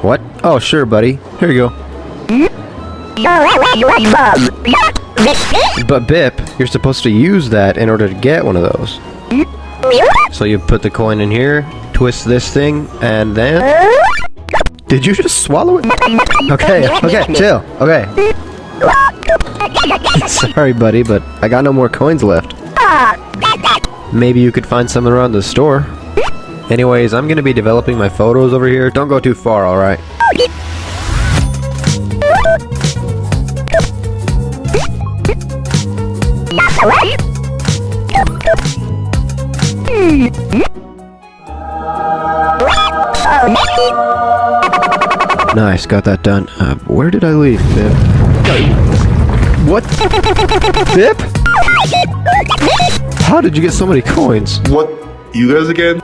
What? Oh, sure, buddy. Here you go. But Bip, you're supposed to use that in order to get one of those. So you put the coin in here, twist this thing, and then... Did you just swallow it? Okay, chill. Okay. Sorry, buddy, but I got no more coins left. Maybe you could find some around the store. Anyways, I'm gonna be developing my photos over here. Don't go too far, alright? Nice, got that done. Where did I leave, Bip? What? Bip? How did you get so many coins? What? You guys again?